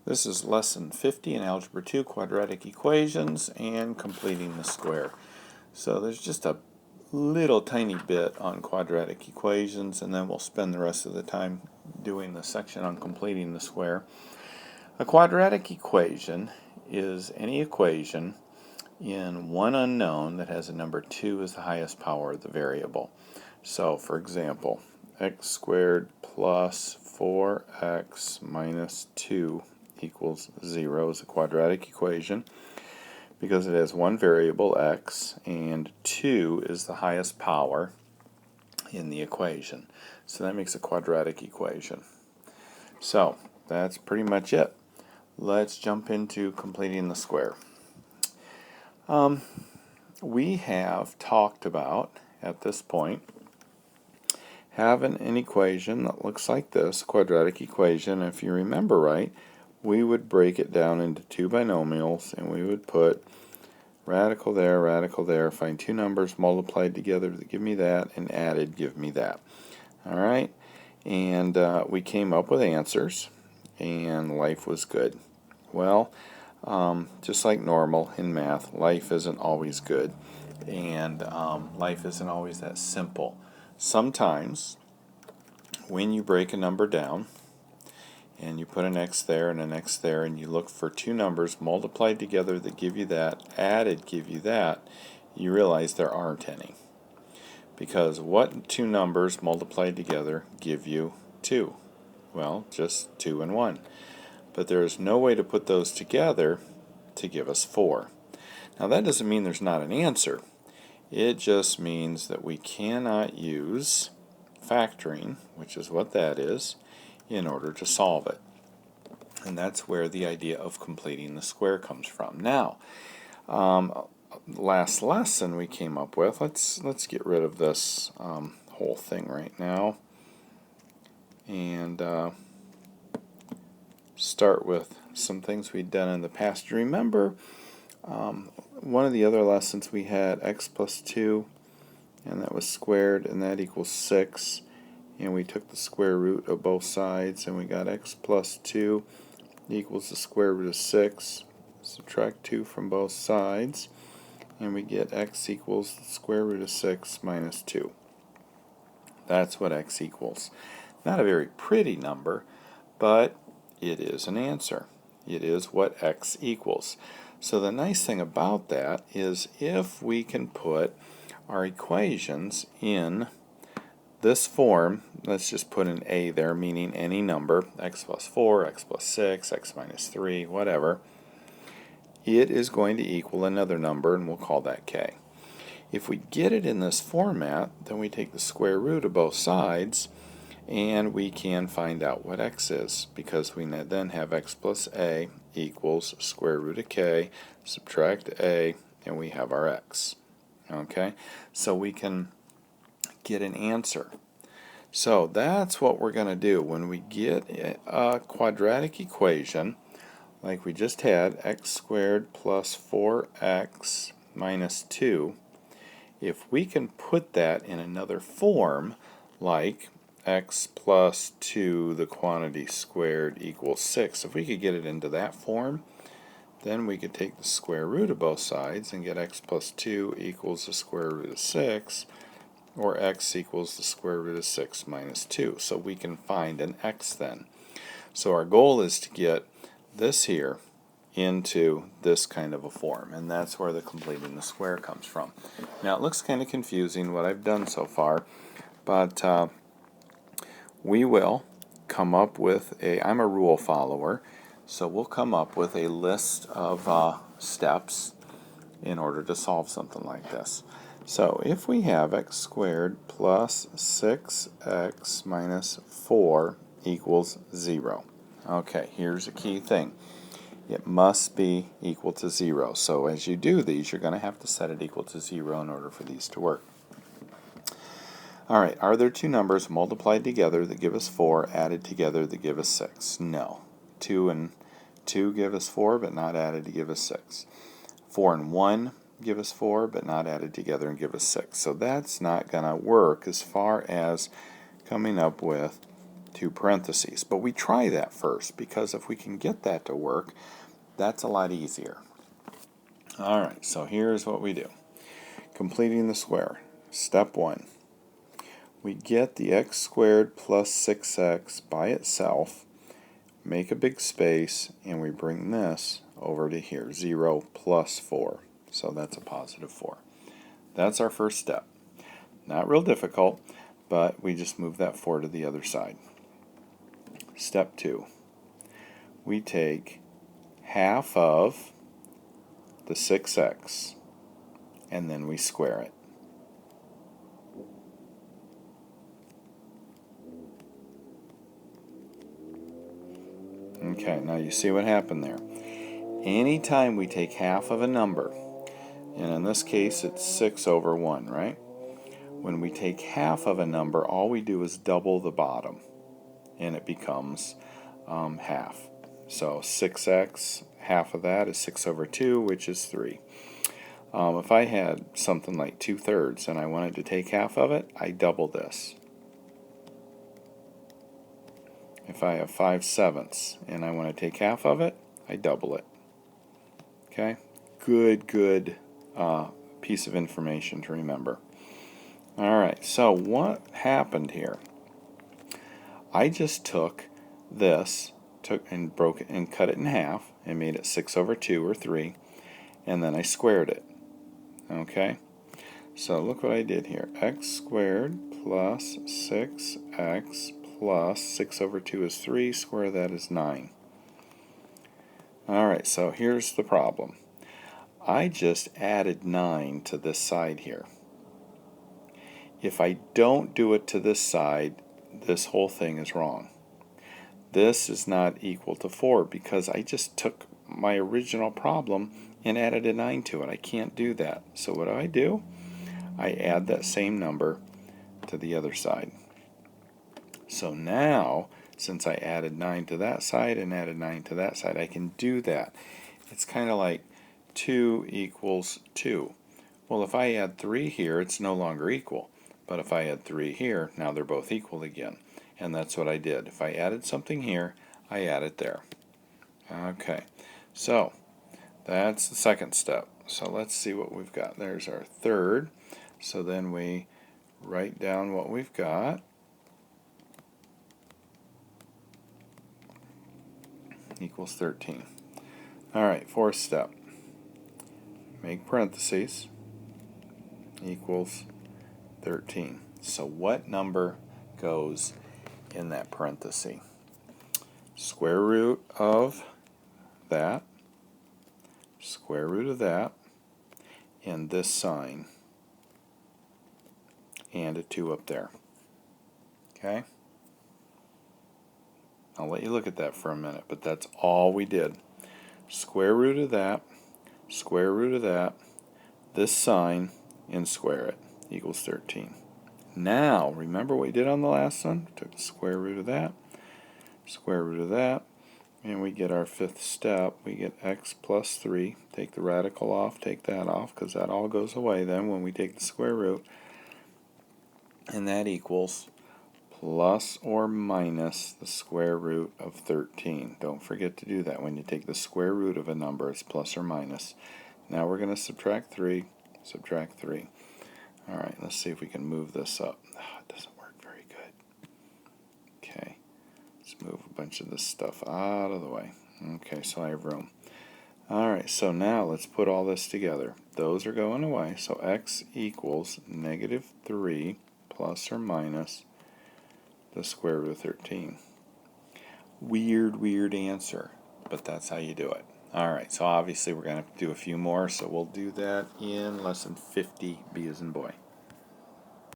This is lesson 50 in Algebra 2, quadratic equations and completing the square. So there's just a little tiny bit on quadratic equations, and then we'll spend the rest of the time doing the section on completing the square. A quadratic equation is any equation in one unknown that has a number 2 as the highest power of the variable. So for example, x squared plus 4x minus 2 equals 0 is a quadratic equation because it has one variable x and 2 is the highest power in the equation. So that makes a quadratic equation. So that's pretty much it. Let's jump into completing the square. We have talked about, at this point, having an equation that looks like this, a quadratic equation. If you remember right, we would break it down into two binomials, and we would put radical there, find two numbers multiplied together to give me that, and added give me that. Alright, and we came up with answers, and life was good. Well, just like normal in math, life isn't always good, and life isn't always that simple. Sometimes, when you break a number down, and you put an x there and an x there, and you look for two numbers multiplied together that give you that, added give you that, you realize there aren't any. Because what two numbers multiplied together give you 2? Well, just 2 and 1. But there is no way to put those together to give us 4. Now that doesn't mean there's not an answer. It just means that we cannot use factoring, which is what that is, in order to solve it. And that's where the idea of completing the square comes from. Now, last lesson we came up with, let's get rid of this whole thing right now and start with some things we'd done in the past. Remember, one of the other lessons we had x plus 2, and that was squared, and that equals 6. And we took the square root of both sides, and we got x plus 2 equals the square root of 6. Subtract 2 from both sides, and we get x equals the square root of 6 minus 2. That's what x equals. Not a very pretty number, but it is an answer. It is what x equals. So the nice thing about that is if we can put our equations in this form, let's just put an a there, meaning any number, x plus 4, x plus 6, x minus 3, whatever, it is going to equal another number, and we'll call that k. If we get it in this format, then we take the square root of both sides, and we can find out what x is, because we then have x plus a equals square root of k, subtract a, and we have our x. Okay, so we can get an answer. So that's what we're going to do when we get a quadratic equation like we just had, x squared plus 4x minus 2. If we can put that in another form, like x plus 2 the quantity squared equals 6, if we could get it into that form, then we could take the square root of both sides and get x plus 2 equals the square root of 6, or x equals the square root of 6 minus 2. So we can find an x then. So our goal is to get this here into this kind of a form, and that's where the completing the square comes from. Now it looks kind of confusing what I've done so far, but we will come up with I'm a rule follower, so we'll come up with a list of steps in order to solve something like this. So if we have x squared plus 6x minus 4 equals 0. Okay, here's a key thing. It must be equal to 0. So as you do these, you're going to have to set it equal to 0 in order for these to work. Alright, are there two numbers multiplied together that give us 4, added together that give us 6? No. 2 and 2 give us 4, but not added to give us 6. 4 and 1 give us 4, but not added together and give us 6. So that's not going to work as far as coming up with two parentheses. But we try that first, because if we can get that to work, that's a lot easier. Alright, so here's what we do. Completing the square. Step 1. We get the x squared plus 6x by itself, make a big space, and we bring this over to here, 0 plus 4. So that's a positive 4. That's our first step. Not real difficult, but we just move that 4 to the other side. Step 2. We take half of the 6x, and then we square it. Okay, now you see what happened there. Anytime we take half of a number, and in this case it's 6 over 1, right? When we take half of a number, all we do is double the bottom, and it becomes half. So 6x, half of that is 6 over 2, which is 3. If I had something like 2/3 and I wanted to take half of it, I double this. If I have 5/7 and I want to take half of it, I double it. Okay? Good piece of information to remember. Alright, so what happened here? I just took this, broke it and cut it in half and made it 6 over 2 or 3, and then I squared it. Okay? So look what I did here. X squared plus 6x plus 6 over 2 is 3, square that is 9. Alright, so here's the problem. I just added 9 to this side here. If I don't do it to this side, this whole thing is wrong. This is not equal to 4 because I just took my original problem and added a 9 to it. I can't do that. So what do? I add that same number to the other side. So now, since I added 9 to that side and added 9 to that side, I can do that. It's kind of like 2 equals 2. Well, if I add 3 here, it's no longer equal. But if I add 3 here, now they're both equal again. And that's what I did. If I added something here, I add it there. Okay, so that's the second step. So let's see what we've got. There's our third. So then we write down what we've got. Equals 13. Alright, fourth step. Make parentheses. Equals 13. So what number goes in that parenthesis? Square root of that, square root of that, and this sign, and a 2 up there. Okay? I'll let you look at that for a minute, but that's all we did. Square root of that, square root of that, this sign, and square it, equals 13. Now, remember what we did on the last one? We took the square root of that, square root of that, and we get our fifth step. We get x plus 3. Take the radical off, take that off, because that all goes away then when we take the square root. And that equals plus or minus the square root of 13. Don't forget to do that. When you take the square root of a number, it's plus or minus. Now we're going to subtract 3, subtract 3. Alright, let's see if we can move this up. It doesn't work very good. Okay, let's move a bunch of this stuff out of the way. Okay, so I have room. Alright, so now let's put all this together. Those are going away, so x equals negative 3 plus or minus the square root of 13. Weird answer, but that's how you do it. Alright, so obviously we're going to have to do a few more, so we'll do that in lesson 50, B as in boy.